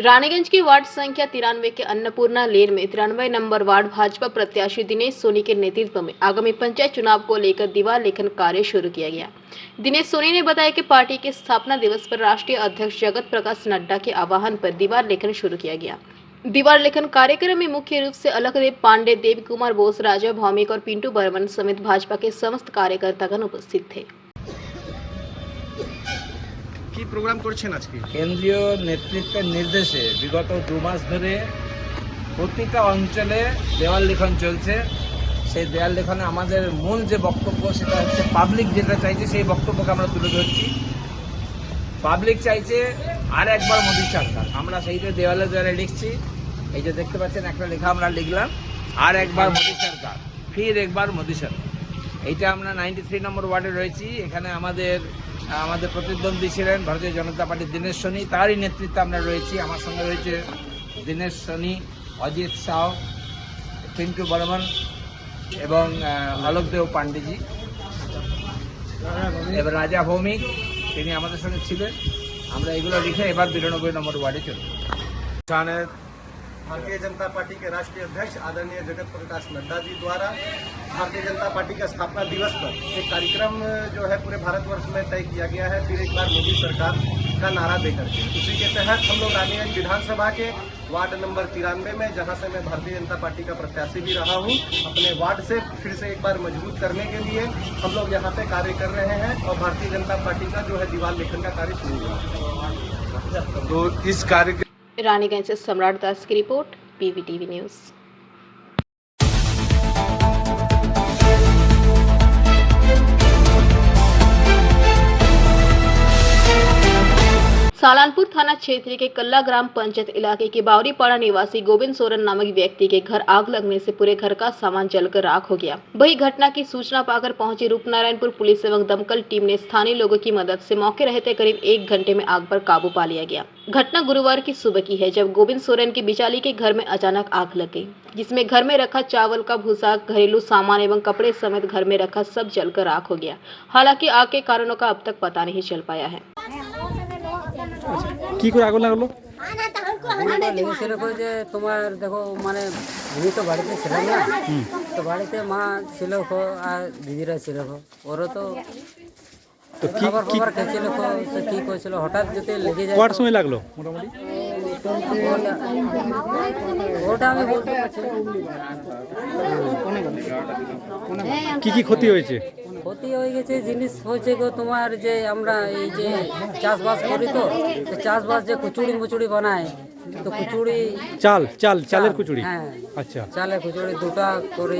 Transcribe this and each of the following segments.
रानीगंज की वार्ड संख्या 93 के अन्नपूर्णा लेन में 93 नंबर वार्ड भाजपा प्रत्याशी दिनेश सोनी के नेतृत्व में आगामी पंचायत चुनाव को लेकर दीवार लेखन कार्य शुरू किया गया। दिनेश सोनी ने बताया कि पार्टी के स्थापना दिवस पर राष्ट्रीय अध्यक्ष जगत प्रकाश नड्डा के आह्वान पर दीवार लेखन शुरू किया गया। दीवार लेखन कार्यक्रम में मुख्य रूप से अलखदेव पांडे, देव कुमार बोस, राजा भौमिक और पिंटू बर्मन समेत भाजपा के समस्त कार्यकर्तागण उपस्थित थे। কি প্রোগ্রাম করছেন আজকে? কেন্দ্রীয় নেতৃত্বের নির্দেশে বিগত 2 মাস ধরে প্রতিটা অঞ্চলে দেওয়াল লিখন চলছে। সেই দেওয়াল লিখনে আমাদের মূল যে বক্তব্য সেটা হচ্ছে পাবলিক যেটা চাইছে সেই বক্তব্যকে আমরা তুলে ধরছি। পাবলিক চাইছে আর একবার মোদী সরকার, আমরা সেইটা দেওয়ালে দেওয়ালে লিখছি। এই যে দেখতে পাচ্ছেন একটা লেখা আমরা লিখলাম, আর একবার মোদী সরকার, ফির একবার মোদী সরকার। এইটা আমরা 93 নম্বর ওয়ার্ডে রয়েছি। এখানে আমাদের প্রতিদ্বন্দ্বী ছিলেন ভারতীয় জনতা পার্টির দীনেশ সোনি, তারই নেতৃত্বে আমরা রয়েছি। আমার সঙ্গে রয়েছে দীনেশ সোনি, অজিত সাহ, পিন্টু বর্মন এবং অলকদেব পান্ডেজি এবং রাজা ভৌমিক, তিনি আমাদের সঙ্গে ছিলেন। আমরা এগুলো লিখে এবার 92 নম্বর ওয়ার্ডে চলি। भारतीय जनता पार्टी के राष्ट्रीय अध्यक्ष आदरणीय जगत प्रकाश नड्डा जी द्वारा भारतीय जनता पार्टी का स्थापना दिवस पर एक कार्यक्रम जो है पूरे भारतवर्ष में तय किया गया है, फिर एक बार मोदी सरकार का नारा देकर के। उसी के तहत हम लोग रानीगंज विधानसभा के वार्ड नंबर 93 में, जहां से मैं भारतीय जनता पार्टी का प्रत्याशी भी रहा हूं, अपने वार्ड से फिर से एक बार मजबूत करने के लिए हम लोग यहाँ पे कार्य कर रहे हैं और भारतीय जनता पार्टी का जो है दीवार लेखन का कार्य शुरू हुआ। तो इस कार्य रानीगंज से सम्राट दास की रिपोर्ट, पीवीटीवी न्यूज़। सालानपुर थाना क्षेत्र के कल्ला ग्राम पंचायत इलाके के बावरीपाड़ा निवासी गोविंद सोरेन नामक व्यक्ति के घर आग लगने से पूरे घर का सामान जलकर राख हो गया। वही घटना की सूचना पाकर पहुंची रूपनारायणपुर पुलिस एवं दमकल टीम ने स्थानीय लोगों की मदद से मौके रहते करीब 1 घंटे में आग पर काबू पा लिया गया। घटना गुरुवार की सुबह की है, जब गोविंद सोरेन की बिचाली के घर में अचानक आग लग गई, जिसमें घर में रखा चावल का भूसा, घरेलू सामान एवं कपड़े समेत घर में रखा सब जलकर राख हो गया। हालांकि आग के कारणों का अब तक पता नहीं चल पाया है। কি করে আগুন লাগলো? লেগেছিল যে তোমার দেখো মানে আমি তো বাড়িতে ছিলাম না, তো বাড়িতে মা ছিল আর দিদিরা ছিল, ওরও তো খাবার খাবার খেয়েছিল, তো কি করেছিল হঠাৎ যদি লেগে যায়। কটার সময় লাগলো মোটামুটি? ওটা আমি বলতে পারছি না। কি কি ক্ষতি হয়েছে? ক্ষতি হয়ে গেছে, জিনিস হয়েছে গো তোমার যে আমরা এই যে চাষবাস করি, তো চাষবাস যে কুচুড়ি মুচুড়ি বানায়, তো কুচুড়ি চালের কুচুড়ি। হ্যাঁ, আচ্ছা, চালের কুচুড়ি দুটা করি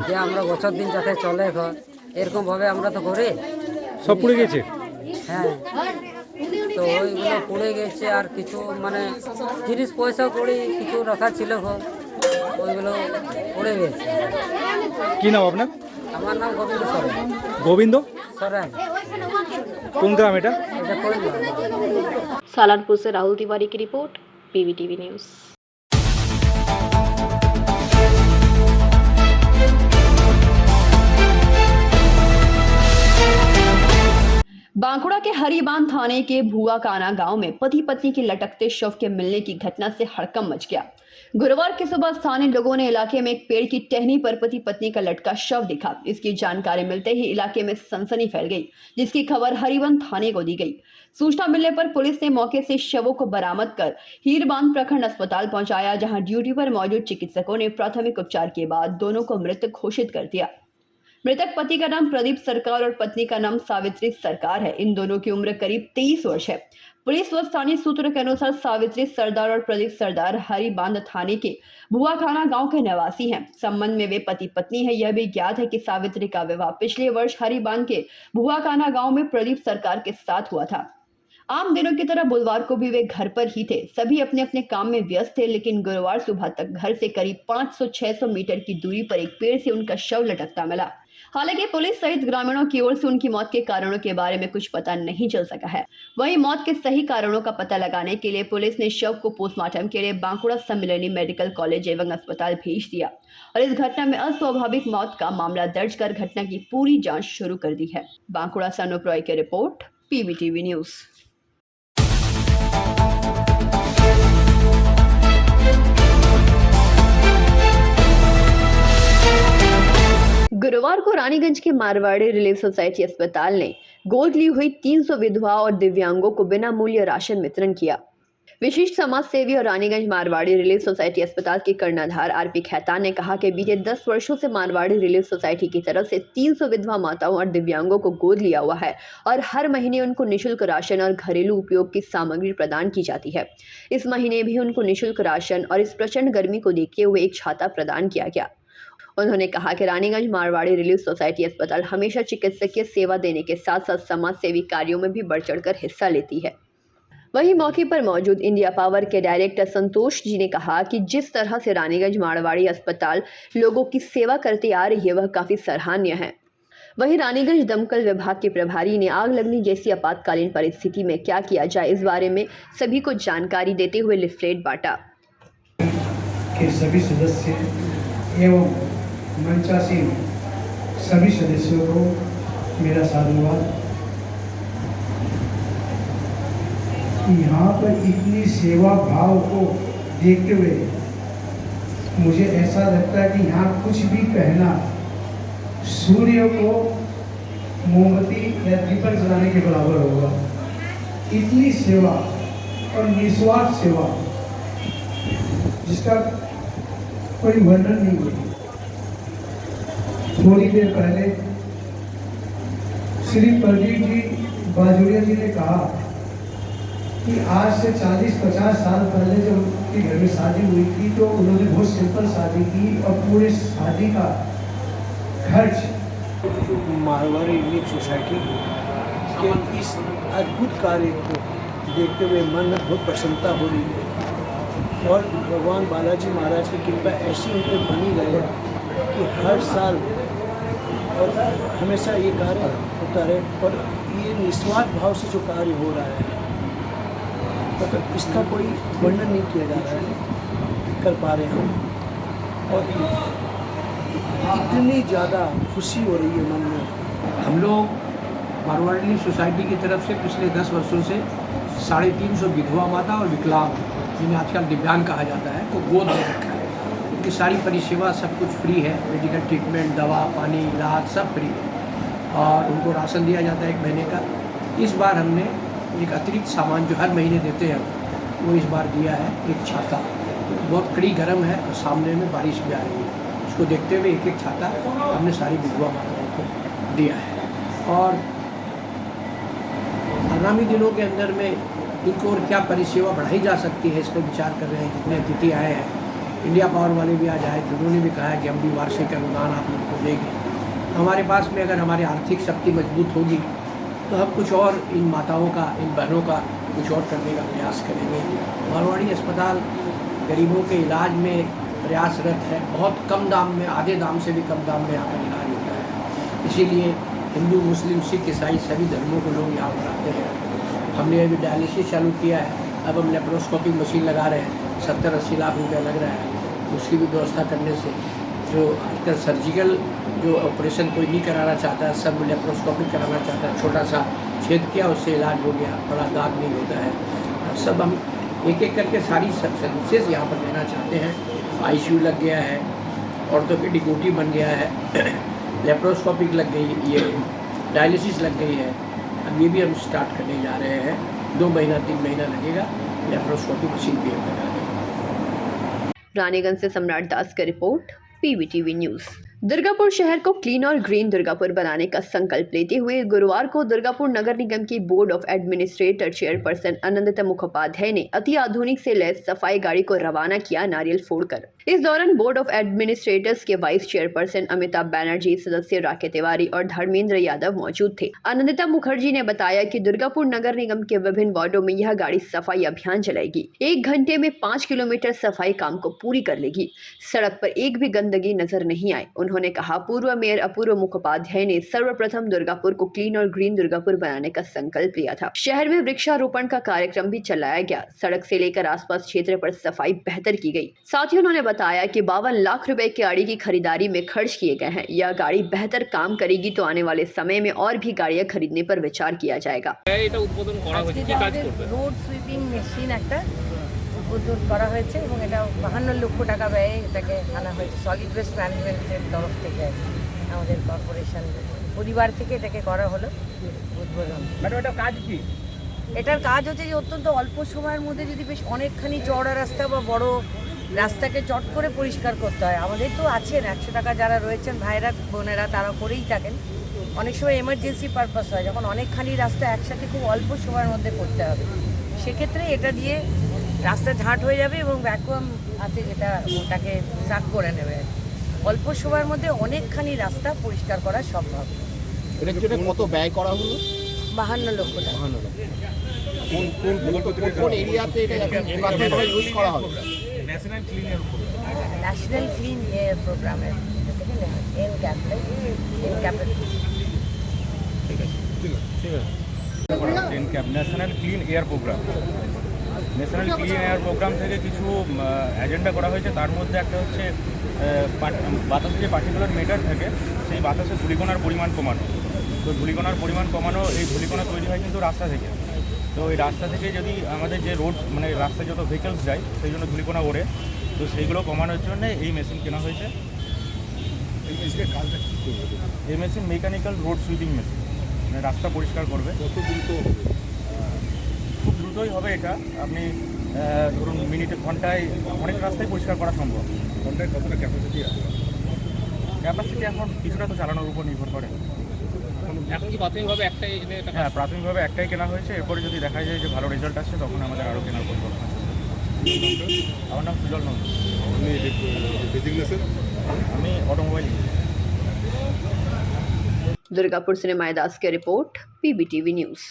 যে আমরা বছর দিন যাতে চলে এরকম ভাবে আমরা তো করি। সব পুড়ে গেছে? হ্যাঁ, তো ওইগুলো পুড়ে গেছে। আর কিছু মানে জিনিস পয়সা করি কিছু রাখা ছিল, ওইগুলো পুড়ে গেছে। কি নাম আপনার? আমার নাম গোবিন্দ সরেন। গোবিন্দ সরেন। কোন গ্রাম এটা? এটা কোন গ্রাম? सालानपुर से राहुल तिवारी की रिपोर्ट, पीवीटीवी न्यूज़। बांकुड़ा के हरिबांध थाने के भुआ काना गांव में पति पत्नी के लटकते शव के मिलने की घटना से हड़कंप मच गया। गुरुवार की सुबह स्थानीय लोगों ने इलाके में एक पेड़ की टहनी पर पति पत्नी का लटका शव देखा। इसकी जानकारी मिलते ही इलाके में सनसनी फैल गई, जिसकी खबर हरिबांध थाने को दी गई। सूचना मिलने पर पुलिस ने मौके से शवों को बरामद कर हीरबांध प्रखंड अस्पताल पहुंचाया, जहां ड्यूटी पर मौजूद चिकित्सकों ने प्राथमिक उपचार के बाद दोनों को मृत घोषित कर दिया। मृतक पति का नाम प्रदीप सरकार और पत्नी का नाम सावित्री सरकार है। इन दोनों की उम्र करीब 23 वर्ष है। पुलिस व स्थानीय सूत्रों के अनुसार सावित्री सरदार और प्रदीप सरदार हरिबांध थाने के भुआखाना गांव के निवासी हैं। संबंध में वे पति पत्नी है। यह भी ज्ञात है कि सावित्री का विवाह पिछले वर्ष हरिबांध के भुआखाना गांव में प्रदीप सरकार के साथ हुआ था। आम दिनों की तरह बुधवार को भी वे घर पर ही थे। सभी अपने अपने काम में व्यस्त थे, लेकिन गुरुवार सुबह तक घर से करीब 500-600 मीटर की दूरी पर एक पेड़ से उनका शव लटकता मिला। हालांकि पुलिस सहित ग्रामीणों की ओर से उनकी मौत के कारणों के बारे में कुछ पता नहीं चल सका है। वहीं मौत के सही कारणों का पता लगाने के लिए पुलिस ने शव को पोस्टमार्टम के लिए बांकुड़ा सम्मिलनी मेडिकल कॉलेज एवं अस्पताल भेज दिया और इस घटना में अस्वाभाविक मौत का मामला दर्ज कर घटना की पूरी जांच शुरू कर दी है। बांकुड़ा से अनूप रॉय की रिपोर्ट, पीवीटीवी न्यूज। गुरुवार को रानीगंज के मारवाड़ी रिलीफ सोसाइटी अस्पताल ने गोद ली हुई 300 विधवा और दिव्यांगों को बिना मूल्य राशन वितरण किया। विशिष्ट समाज सेवी और रानीगंज मारवाड़ी रिलीफ सोसाइटी अस्पताल के कर्णधार आरपी खैतान ने कहा कि बीते 10 वर्षों से मारवाड़ी रिलीफ सोसाइटी की तरफ से 300 विधवा माताओं और दिव्यांगों को गोद लिया हुआ है और हर महीने उनको निशुल्क राशन और घरेलू उपयोग की सामग्री प्रदान की जाती है। इस महीने भी उनको निशुल्क राशन और इस प्रचंड गर्मी को देखते हुए एक छाता प्रदान किया गया। उन्होंने कहा कि रानीगंज मारवाड़ी रिलीफ सोसाइटी अस्पताल हमेशा चिकित्सकीय सेवा देने के साथ साथ समाज सेवी कार्यों में भी बढ़ चढ़कर हिस्सा लेती है। वहीं मौके पर मौजूद इंडिया पावर के डायरेक्टर संतोष जी ने कहा कि जिस तरह से रानीगंज मारवाड़ी अस्पताल लोगों की सेवा करते आ रही है वह काफी सराहनीय है। वहीं रानीगंज दमकल विभाग के प्रभारी ने आग लगने जैसी आपातकालीन परिस्थिति में क्या किया जाए इस बारे में सभी को जानकारी देते हुए लिफलेट बांटा। के सभी सदस्य एवं मंचासीन सभी सदस्यों को मेरा साधुवाद। यहाँ पर इतनी सेवा भाव को देखते हुए मुझे ऐसा लगता है कि यहाँ कुछ भी कहना सूर्य को मोमबत्ती या दीपक जलाने के बराबर होगा। इतनी सेवा और निस्वार्थ सेवा जिसका कोई वर्णन नहीं है। थोड़ी देर पहले श्री प्रदीप जी बाजुड़िया जी ने कहा कि आज से 40-50 साल पहले जब उनके घर में शादी हुई थी तो उन्होंने बहुत सिंपल शादी की और पूरे शादी का खर्च मारवाड़ी रिलीफ सोसाइटी के इस अद्भुत कार्य को देखते हुए मन में बहुत प्रसन्नता हो रही है और भगवान बालाजी महाराज की कृपा ऐसी उन पर बनी रहे कि हर साल और हमेशा ये कार्य होता रहे और ये निस्वार्थ भाव से जो कार्य हो रहा है मतलब इसका कोई वर्णन नहीं किया जा रहा है कर पा रहे हम और इतनी ज़्यादा खुशी हो रही है मन में। हम लोग मारवाड़ी सोसाइटी की तरफ से पिछले 10 वर्षों से 350 विधवा माता और विकलांग जिन्हें आजकल दिव्यांग कहा जाता है को गोद दे रखा है। उनकी सारी परिसेवा सब कुछ फ्री है, मेडिकल ट्रीटमेंट, दवा, पानी, इलाज सब फ्री है और उनको राशन दिया जाता है 1 महीने का। इस बार हमने एक अतिरिक्त सामान जो हर महीने देते हैं वो इस बार दिया है, एक छाता। बहुत कड़ी गर्म है और सामने में बारिश भी आ रही है, उसको देखते हुए एक छाता हमने सारी विधवा माताओं को दिया है और आगामी दिनों के अंदर में इनको और क्या परिसेवा बढ़ाई जा सकती है इस पर विचार कर रहे हैं। जितने अतिथि आए हैं, इंडिया पावर वाले भी आज आए थे, उन्होंने भी कहा है कि हम भी वार्षिक अनुदान आप लोग को देंगे। हमारे पास में अगर हमारी आर्थिक शक्ति मजबूत होगी तो हम कुछ और इन माताओं का, इन बहनों का कुछ और करने का प्रयास करेंगे। मारवाड़ी अस्पताल गरीबों के इलाज में प्रयासरत है, बहुत कम दाम में, आधे दाम से भी कम दाम में यहाँ पर इलाज होता है। इसीलिए हिंदू, मुस्लिम, सिख, ईसाई सभी धर्मों के लोग यहाँ पर आते हैं। हमने अभी डायलिसिस चालू किया है, अब हम लेप्रोस्कोपिक मशीन लगा रहे हैं, 70-80 लाख रुपया लग रहा है। उसकी भी व्यवस्था करने से जो आजकल सर्जिकल जो ऑपरेशन कोई नहीं कराना चाहता है, सब लेप्रोस्कोपिक कराना चाहता है, छोटा सा छेद किया उससे इलाज हो गया, बड़ा दाग नहीं होता है। सब हम एक एक करके सारी सर्विसेज यहाँ पर लेना चाहते हैं। आईसीयू लग गया है, ऑर्थोपेडिक ओटी बन गया है, लेप्रोस्कोपिक लग गई, ये डायलिसिस लग गई है। अब ये भी हम स्टार्ट करने जा रहे हैं, 2 महीना 3 महीना लगेगा, लेप्रोस्कोपिक मशीन भी हम लगा देंगे। रानीगंज से सम्राट दास की रिपोर्ट, पीवीटीवी न्यूज़। दुर्गापुर शहर को क्लीन और ग्रीन दुर्गापुर बनाने का संकल्प लेते हुए गुरुवार को दुर्गापुर नगर निगम की board of administrator chairperson Anandita Mukhopadhyay ने अति आधुनिक से लैस सफाई गाड़ी को रवाना किया नारियल फोड़कर। इस दौरान बोर्ड ऑफ एडमिनिस्ट्रेटर्स के वाइस चेयरपर्सन अमिताभ बैनर्जी, सदस्य राकेश तिवारी और धर्मेंद्र यादव मौजूद थे। आनंदिता मुखर्जी ने बताया कि दुर्गापुर नगर निगम के विभिन्न वार्डों में यह गाड़ी सफाई अभियान चलाएगी। 1 घंटे में 5 किलोमीटर सफाई काम को पूरी कर लेगी। सड़क पर एक भी गंदगी नजर नहीं आए। उन्होंने कहा, पूर्व मेयर अपूर्व मुखोपाध्याय ने सर्वप्रथम दुर्गापुर को क्लीन और ग्रीन दुर्गापुर बनाने का संकल्प लिया था। शहर में वृक्षारोपण का कार्यक्रम भी चलाया गया। सड़क से लेकर आसपास क्षेत्र पर सफाई बेहतर की गई। साथ ही उन्होंने बताया कि 52 लाख रुपए की गाड़ी की खरीदारी में खर्च किए गए हैं। यह गाड़ी बेहतर काम करेगी तो आने वाले समय में और भी गाड़ियां खरीदने पर विचार किया जाएगा। रोड সুইপিং মেশিন একটা উদ্বোধন করা হয়েছে এবং এটা 52 লক্ষ টাকা ব্যয়ে এটাকে আনা হয়েছে সলিড ওয়েস্ট ম্যানেজমেন্টের তরফ থেকে। আমাদের কর্পোরেশন পরিবার থেকে এটাকে করা হলো উদ্বোধন। ম্যাডাম এটা কাজ কি? এটার কাজ হচ্ছে যে অত্যন্ত অল্প সময়ের মধ্যে যদি বেশ অনেকখানি চওড়া রাস্তা বা বড় রাস্তাকে চট করে পরিষ্কার করতে হয়। আমাদের তো আছেন 100 টাকা যারা রয়েছেন ভাইরা বোনেরা, তারা করেই থাকেন। অনেক সময় এমার্জেন্সি পারপাস হয়, যখন অনেকখানি রাস্তা একসাথে খুব অল্প সময়ের মধ্যে করতে হবে, সেক্ষেত্রে এটা দিয়ে রাস্তা ঝাঁট হয়ে যাবে এবং ভ্যাকুয়াম আছে যেটা ওটাকে সাক করে নেবে। অল্প সময়ের মধ্যে অনেকখানি রাস্তা পরিষ্কার করা সম্ভব। এটার জন্য কত ব্যয় করা হলো? 52 লক্ষ টাকা। কোন এরিয়াতে এটা প্রাথমিকভাবে ইউজ করা হবে? National cleaner national clean air প্রোগ্রামের থেকে নেওয়া এনক্যাপের national clean air programme. National clean air programme থেকে কিছু এজেন্ডা করা হয়েছে। তার মধ্যে একটা হচ্ছে বাতাসে যে পার্টিকুলার মেটার থাকে সেই বাতাসে ধূলিকণার পরিমাণ কমানো। তো ধূলিকণার পরিমাণ কমানো, এই ধূলিকণা তৈরি হয় কিন্তু রাস্তা থেকে। তো এই রাস্তা থেকে যদি আমাদের যে রোড মানে রাস্তায় যত ভেহিকলস যায় সেই জন্য ধূলিকণা ওড়ে, তো সেইগুলো কমানোর জন্য এই মেশিন কেনা হয়েছে। এই মেশিনের কাজটা কী করবে? এই machine mechanical road sweeping machine, মানে রাস্তা পরিষ্কার করবে। কত দ্রুত হবে? খুব দ্রুতই হবে এটা। আপনি ধরুন মিনিটে ঘন্টায় অনেক রাস্তায় পরিষ্কার করা সম্ভব। ঘন্টায় কতটা ক্যাপাসিটি আছে? ক্যাপাসিটি এখন কিছুটা তো চালানোর উপর নির্ভর করে। এখন কি প্রাথমিকভাবে একটাই? হ্যাঁ, প্রাথমিকভাবে একটাই কেনা হয়েছে। এরপরে যদি দেখা যায় যে ভালো রেজাল্ট আসছে তখন আমাদের আরও কেনার পরিকল্পনা আছে। আমার নাম সুজল নন্দী। আমি অটোমোবাইল। दुर्गापुर से निमाय दास की रिपोर्ट, PBTV न्यूज़।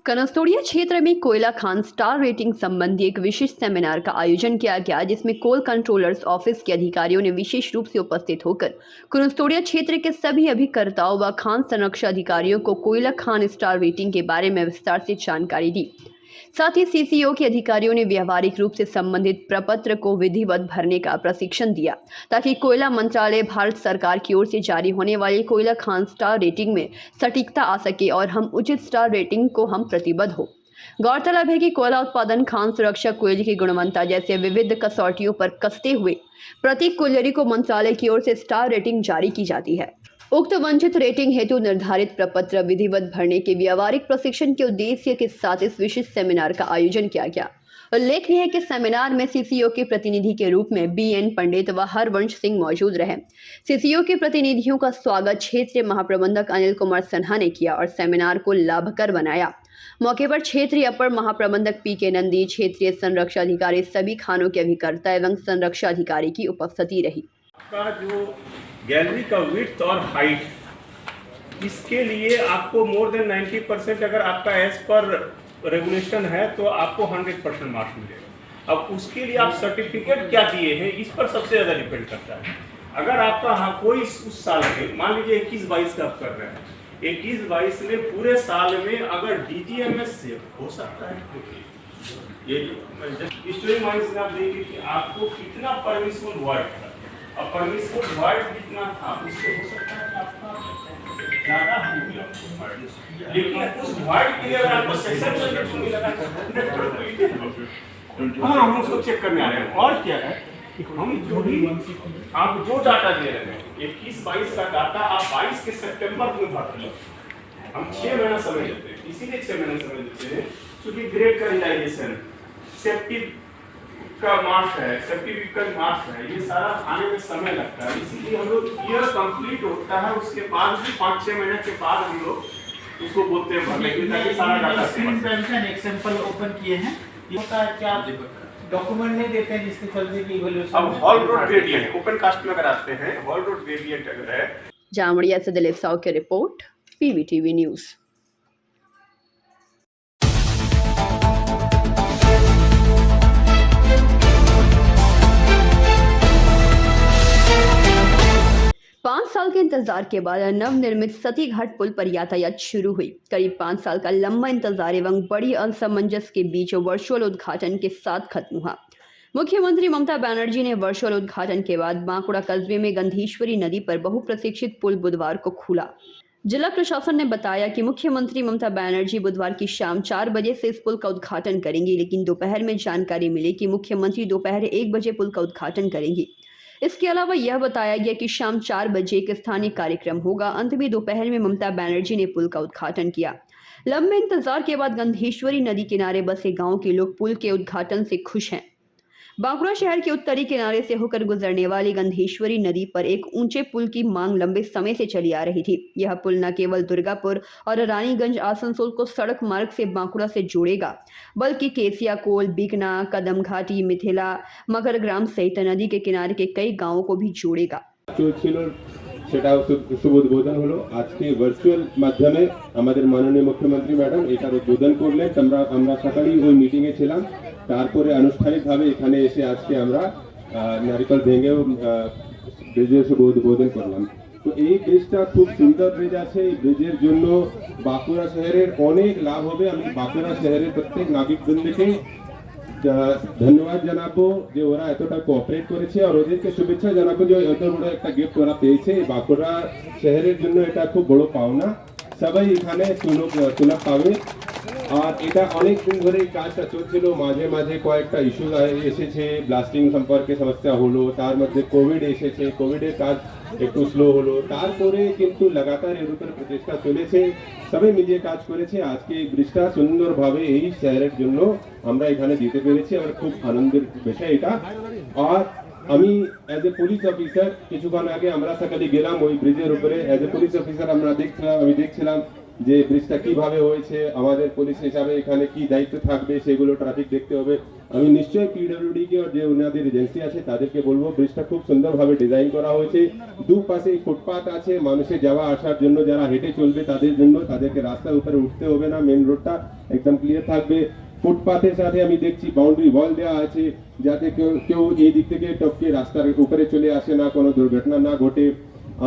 कनस्तोड़िया क्षेत्र में कोयला खान स्टार रेटिंग संबंधी एक विशेष सेमिनार का आयोजन किया गया, जिसमें कोल कंट्रोलर्स ऑफिस के अधिकारियों ने विशेष रूप से उपस्थित होकर कनस्तोड़िया क्षेत्र के सभी अभिकर्ताओं व खान संरक्षण अधिकारियों को कोयला खान स्टार रेटिंग के बारे में विस्तार से जानकारी दी। साथ ही CCO के अधिकारियों ने व्यावहारिक रूप से संबंधित प्रपत्र को विधिवत भरने का प्रशिक्षण दिया, ताकि कोयला मंत्रालय भारत सरकार की ओर से जारी होने वाली कोयला खान स्टार रेटिंग में सटीकता आ सके और हम उचित स्टार रेटिंग को हम प्रतिबद्ध हो। गौरतलब है कि कोयला उत्पादन, खान सुरक्षा, कोयले की गुणवत्ता जैसे विविध कसौटियों पर कसते हुए प्रत्येक कोयलरी को मंत्रालय की ओर से स्टार रेटिंग जारी की जाती है। उक्त वंचित रेटिंग हेतु निर्धारित प्रपत्र विधिवत भरने के व्यावहारिक प्रशिक्षण के उद्देश्य के साथ इस विशेष सेमिनार का आयोजन किया गया। उल्लेखनीय है कि सेमिनार में CCO के प्रतिनिधि के रूप में BN पंडित व हरवंश सिंह मौजूद रहे। CCO के प्रतिनिधियों का स्वागत क्षेत्रीय महाप्रबंधक अनिल कुमार सिन्हा ने किया और सेमिनार को लाभकर बनाया। मौके पर क्षेत्रीय अपर महाप्रबंधक PK नंदी, क्षेत्रीय संरक्षण अधिकारी, सभी खानों के अभिकर्ता एवं संरक्षण अधिकारी की उपस्थिति रही। का जो गैलरी का विड्थ और हाइट, इसके लिए आपको मोर देन 90% अगर आपका एज पर रेगुलेशन है तो आपको 100% मार्क्स मिलेगा। अब उसके लिए आप सर्टिफिकेट क्या दिए हैं इस पर सबसे ज़्यादा डिपेंड करता है। अगर आपका कोई उस साल में मान लीजिए 21-22 का आप कर रहे हैं, 21-22 में पूरे साल में अगर DGMS से हो सकता है, ये स्टोरी माइंस में आप देखिए कि आपको कितना परमिशन वर्ड था, अब परमिशन वर्ड जितना था उससे हो सकता है आपका ज़्यादा हो गया, लेकिन उस वर्ड के लिए अगर आपको सेक्शन मिला हाँ, हम उसको चेक करने आ रहे हैं। और क्या है कि हम जो भी आप जो डाटा दे रहे हैं 21-22 का डाटा आप 22 के सितंबर में भर रहे हैं। हम 6 महीना समय लेते हैं, इसीलिए 6 महीना समय लेते हैं क्योंकि ग्रेड का रियलाइजेशन, सेफ्टी का मार्क्स है, सर्टिफिकेट का मार्क्स है, ये सारा आने में समय लगता है। इसीलिए हम लोग ईयर कंप्लीट होता है, उसके बाद भी 5-6 महीने के बाद हम लोग उसको बोलते हैं भरने के लिए, ताकि सारा डाटा एक सैंपल ओपन किए हैं। ये होता है क्या डॉक्यूमेंट नहीं देते हैं जिसके चलते की इवैल्यूएशन। अब haul road gradient open cast में अगर आते हैं, हॉल रोड ग्रेडियंट अगर है। जामड़िया से दिलीप साव की रिपोर्ट, PBTV न्यूज़। पाँच साल के इंतजार के बाद नवनिर्मित सती घाट पुल पर यातायात शुरू हुई। करीब 5 साल का लंबा इंतजार एवं बड़ी असमंजस के बीच वर्चुअल उद्घाटन के साथ खत्म हुआ। मुख्यमंत्री ममता बनर्जी ने वर्चुअल उद्घाटन के बाद बांकुड़ा कस्बे में गंधेश्वरी नदी पर बहुप्रतीक्षित पुल बुधवार को खुला। जिला प्रशासन ने बताया कि मुख्यमंत्री ममता बनर्जी बुधवार की शाम 4 बजे से इस पुल का उद्घाटन करेंगी, लेकिन दोपहर में जानकारी मिली कि मुख्यमंत्री दोपहर 1 बजे पुल का उद्घाटन करेंगी। इसके अलावा यह बताया गया कि शाम 4 बजे एक स्थानीय कार्यक्रम होगा। अंत में दोपहर में ममता बनर्जी ने पुल का उद्घाटन किया। लंबे इंतजार के बाद गंधेश्वरी नदी किनारे बसे गांव के लोग पुल के उद्घाटन से खुश हैं। बांकुड़ा शहर के उत्तरी किनारे से होकर गुजरने वाली गंधेश्वरी नदी पर एक ऊंचे पुल की मांग लंबे समय से चली आ रही थी। यह पुल न केवल दुर्गापुर और रानीगंज आसनसोल को सड़क मार्ग से बांकुड़ा से जोड़ेगा, बल्कि केसिया कोल, बीकना, कदम घाटी, मिथिला, मगर ग्राम सहित नदी के किनारे के कई गांवों को भी जोड़ेगा। সেটা শুভ উদ্বোধন হলো আজকে ভার্চুয়াল মাধ্যমে আমাদের মাননীয় মুখ্যমন্ত্রী ম্যাডাম এটার উদ্বোধন করলেন। আমরা সকালেই ওই মিটিংয়ে ছিলাম, তারপরে আনুষ্ঠানিকভাবে এখানে এসে আজকে আমরা নারিকেল ভেঙেও ব্রিজের শুভ উদ্বোধন করলাম। তো এই ব্রিজটা খুব সুন্দর ব্রিজ আছে। এই ব্রিজের জন্য বাঁকুড়া শহরের অনেক লাভ হবে। আমি বাঁকুড়া শহরের প্রত্যেক নাগরিকবৃন্দকে ধন্যবাদ জানাবো যে ওরা এতটা কোঅপারেট করেছে, আর ওদেরকে শুভেচ্ছা জানাবো যে এত বড় একটা গিফট ওরা পেয়েছে। বাঁকুড়া শহরের জন্য এটা খুব বড় পাওনা। সবাই এখানে সুলভ পাবে। আর এটা অনেক দিন ধরে কাজটা চলছিল, মাঝে মাঝে কয়েকটা ইস্যু এসেছে, ব্লাস্টিং সম্পর্কে সমস্যা হলো, তার মধ্যে কোভিড এসেছে, কোভিডের কাজ একটু স্লো হলো, তারপরে কিন্তু লাগাতার এর উপরে প্রচেষ্টা চলেছে, সবাই মিলিয়ে কাজ করেছে। আজকে এই ব্রিজটা সুন্দরভাবে এই শহরের জন্য আমরা এখানে দিতে পেরেছি, আমার খুব আনন্দের বিষয় এটা। আর আমি অ্যাজ এ পুলিশ অফিসার কিছুক্ষণ আগে আমরা সকালে গেলাম ওই ব্রিজের উপরে। অ্যাজ এ পুলিশ অফিসার আমি দেখছিলাম যে ব্রিজটা কিভাবে হয়েছে, আমাদের পুলিশ হিসাবে এখানে কি দায়িত্ব থাকবে সেগুলো ট্রাফিক দেখতে হবে। আমি নিশ্চয়ই পিডব্লিউডি কে যে ওনাদের এজেন্সি আছে তাদেরকে বলবো ব্রিজটা খুব সুন্দরভাবে ডিজাইন করা হয়েছে। দুপাশে ফুটপাথ আছে, মানুষের যাওয়া আসার জন্য, যারা হেঁটে চলবে তাদের জন্য, তাদেরকে রাস্তার উপরে উঠতে হবে না, মেন রোডটা একদম ক্লিয়ার থাকবে। ফুটপাথের সাথে আমি দেখছি বাউন্ডারি ওয়াল দেওয়া আছে, যাতে কেউ এই দিক থেকে টপকে রাস্তার উপরে চলে আসে না, কোনো দুর্ঘটনা না ঘটে।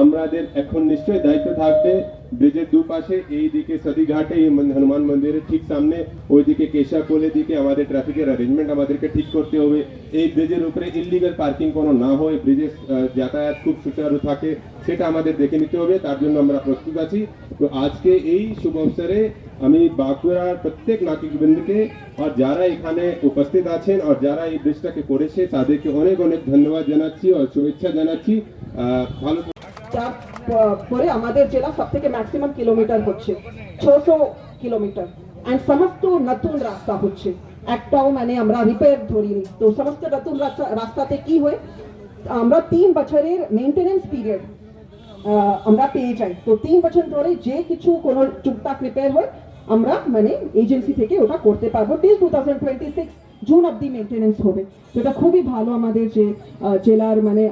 আমাদের এখন নিশ্চয়ই দায়িত্ব থাকবে ব্রিজের দুপাশে, এই দিকে সদীঘাটে হনুমান মন্দিরের ঠিক সামনে, ওইদিকে কেশাকোলের দিকে আমাদের ট্রাফিকের অ্যারেঞ্জমেন্ট আমাদেরকে ঠিক করতে হবে। এই ব্রিজের উপরে ইলিগাল পার্কিং কোনো না হয়, ব্রিজের যাতায়াত খুব সুচারু থাকে, সেটা আমাদের দেখে নিতে হবে। তার জন্য আমরা প্রস্তুত আছি। তো আজকে এই শুভ অবসরে আমি বাঁকুড়ার প্রত্যেক নাগরিকবৃন্দকে আর যারা এখানে উপস্থিত আছেন আর যারা এই ব্রিজটাকে করেছে তাদেরকে অনেক অনেক ধন্যবাদ জানাচ্ছি আর শুভেচ্ছা জানাচ্ছি। ভালো পরে আমাদের জেলা সব থেকে ম্যাক্সিমাম কিলোমিটার হচ্ছে 600 কিলোমিটার, এন্ড সমস্ত নতুন রাস্তা হচ্ছে, একটাও মানে আমরা রিপেয়ার ধরিনি। তো সমস্ত নতুন রাস্তাতে কি হয়, আমরা 3 বছরের মেইনটেনেন্স পিরিয়ড আমরা পেয়ে যাই। তো 3 বছর ধরে যে কিছু কোনো টুকটাক রিপেয়ার হয় আমরা মানে এজেন্সি থেকে ওটা করতে পারবো। টিল 2026 জুন অব্দি মেইনটেনেন্স হবে। তো এটা খুবই ভালো আমাদের যে জেলার মানে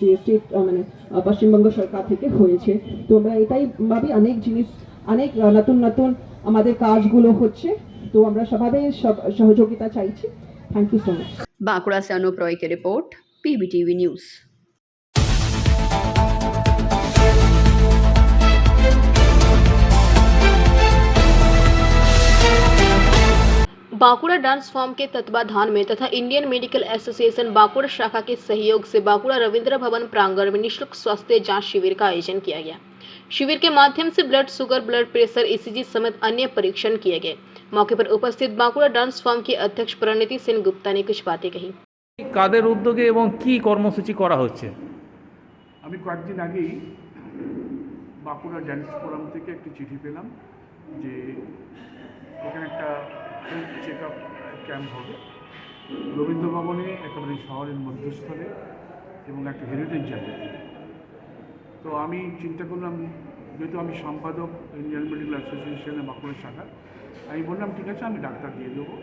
যে স্টেট মানে পশ্চিমবঙ্গ সরকার থেকে হয়েছে। তো আমরা এটাই ভাবি, অনেক জিনিস অনেক নতুন নতুন আমাদের কাজগুলো হচ্ছে। তো আমরা সবাই সহযোগিতা চাইছি। Thank you so much. Bankura से अनूप रॉय की रिपोर्ट, PBTV news. Bankura dance form के तत्वाधान में तथा इंडियन मेडिकल एसोसिएशन बांकुड़ा शाखा के सहयोग से बांकुड़ा रविंद्र भवन प्रांगण में निःशुल्क स्वास्थ्य जांच शिविर का आयोजन किया गया। शिविर के माध्यम से blood sugar, blood pressure, ECG समेत अन्य परीक्षण किए गए। मौके पर उपस्थित बांकुड़ा डांस फॉर्म की अध्यक्ष प्रणति सेन गुप्ता ने कुछ बातें कही। কাদের উদ্যোগে এবং কি কর্মসূচি করা হচ্ছে? আমি কয়েকদিন আগেই বাঁকুড়া ড্যান্স ফোরাম থেকে একটি চিঠি পেলাম যে এখানে একটা হেলথ চেক আপ ক্যাম্প হবে রবীন্দ্র ভবনে, একেবারে শহরের মধ্যস্থলে এবং একটা হেরিটেজ জায়গাতে। তো আমি চিন্তা করলাম, যেহেতু আমি সম্পাদক ইন্ডিয়ান মেডিকেল অ্যাসোসিয়েশনের বাঁকুড়া শাখা, আমি বললাম ঠিক আছে আমি ডাক্তার দিয়ে দেবো।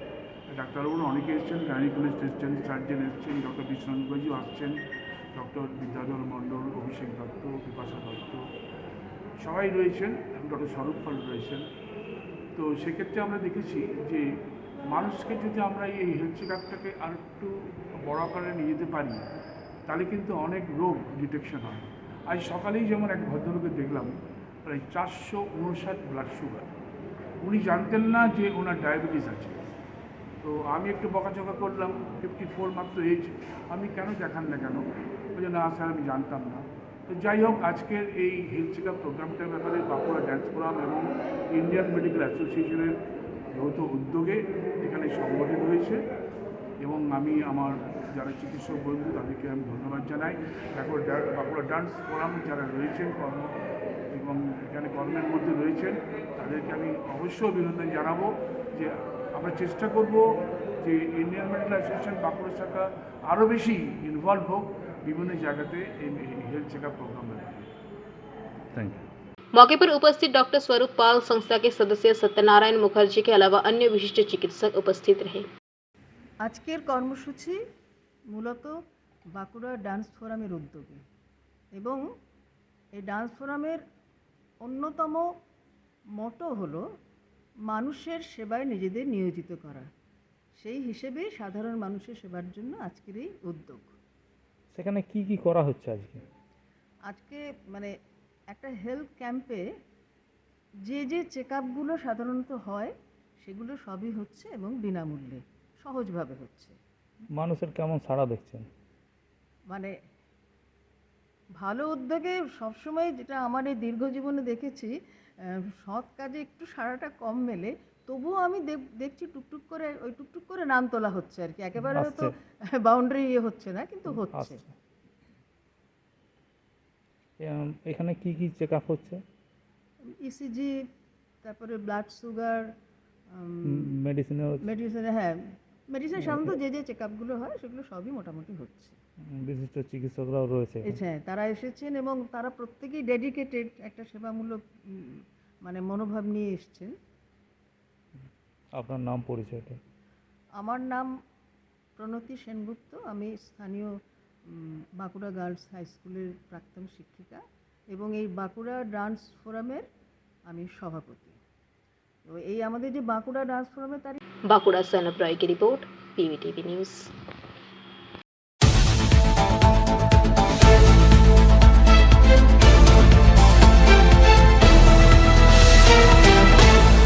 ডাক্তারবাবুরা অনেকে এসছেন, গাইনিকোলজিস্ট এসছেন, সার্জেন এসছেন, ডক্টর বিশ্বনাথবাবু আসছেন, ডক্টর বিদ্যাধর মণ্ডল, অভিষেক দত্ত, বিপাশা দত্ত, সবাই রয়েছেন, ডক্টর স্বরূপ পাল রয়েছেন। তো সেক্ষেত্রে আমরা দেখেছি যে মানুষকে যদি আমরা এই হেলথ চেক আপটাকে আর একটু বড় আকারে নিয়ে যেতে পারি তাহলে কিন্তু অনেক রোগ ডিটেকশন হয়। আজ সকালেই যেমন এক ভদ্রলোকে দেখলাম প্রায় 459 ব্লাড সুগার, উনি জানতেন না যে ওনার ডায়াবেটিস আছে। তো আমি একটু বকাঝকা করলাম, 54 মাত্র এজ, আমি কেন দেখান না কেন? বলছে না স্যার আমি জানতাম না। তো যাই হোক, আজকের এই হেলথ চেক আপ প্রোগ্রামটার ব্যাপারে বাঁকুড়া ড্যান্স ফোরাম এবং ইন্ডিয়ান মেডিকেল অ্যাসোসিয়েশনের যৌথ উদ্যোগে এখানে সংগঠিত হয়েছে এবং আমি আমার যারা চিকিৎসক বন্ধু তাদেরকে আমি ধন্যবাদ জানাই। বাঁকুড়া ডান্স ফোরাম যারা রয়েছেন এবং এখানে কর্মের মধ্যে রয়েছেন তাদেরকে আমি অবশ্যই অভিনন্দন জানাবো যে আমরা চেষ্টা করব যে ইন্ডিয়ান মেডিকেল অ্যাসোসিয়েশন বাঁকুড়া শাখা আরও বেশি ইনভলভ হোক বিভিন্ন জায়গাতে এই हेल्थ चेकअप प्रोग्राम में। Thank you. मौके पर उपस्थित डॉक्टर स्वरूप पाल, संस्था के सदस्य सत्यनारायण मुखर्जी के अलावा अन्य विशिष्ट चिकित्सक उपस्थित रहे। আজকের কর্মসূচি মূলত বাঁকুড়া ডান্স ফোরামের উদ্যোগে এবং এই ডান্স ফোরামের অন্যতম মোটো হলো মানুষের সেবায় নিজেদের নিয়োজিত করা। সেই হিসেবে সাধারণ মানুষের সেবার জন্য আজকের এই উদ্যোগ। সেখানে কি কি করা হচ্ছে আজকে? আজকে মানে একটা হেলথ ক্যাম্পে যে চেক আপগুলো সাধারণত হয় সেগুলো সবই হচ্ছে এবং বিনামূল্যে সহজভাবে হচ্ছে। মানুষের কেমন সাড়া দেখছেন? মানে ভালো উদ্যোগে সবসময়, যেটা আমার এই দীর্ঘ জীবনে দেখেছি, সৎ কাজে একটু সাড়াটা কম মেলে, তবুও আমি দেখছি টুকটুক করে নাম তোলা হচ্ছে আর কি। একেবারে হয়তো বাউন্ডারি হচ্ছে না, কিন্তু হচ্ছে। এখানে কি কি চেক আপ হচ্ছে? ইসিজি, তারপরে ব্লাড সুগার, মেডিসিন। হ্যাঁ, মেডিসিন সাধারণত যে চেক আপগুলো হয় সেগুলো সবই মোটামুটি হচ্ছে। বিশিষ্ট চিকিৎসকরাও রয়েছে। হ্যাঁ, তারা এসেছেন এবং তারা প্রত্যেকেই ডেডিকেটেড, একটা সেবামূলক মানে মনোভাব নিয়ে এসছেন। আপনার নাম, পরিচয়টা? আমার নাম প্রণতি সেনগুপ্ত। আমি স্থানীয় বাঁকুড়া গার্লস হাই স্কুলের প্রাক্তন শিক্ষিকা এবং এই বাঁকুড়া ডান্স ফোরামের আমি সভাপতি। তো এই আমাদের যে বাঁকুড়া ডান্স ফোরামের তারিখ। बांकुड़ा से अनुप रॉय की रिपोर्ट, PVTV न्यूज़।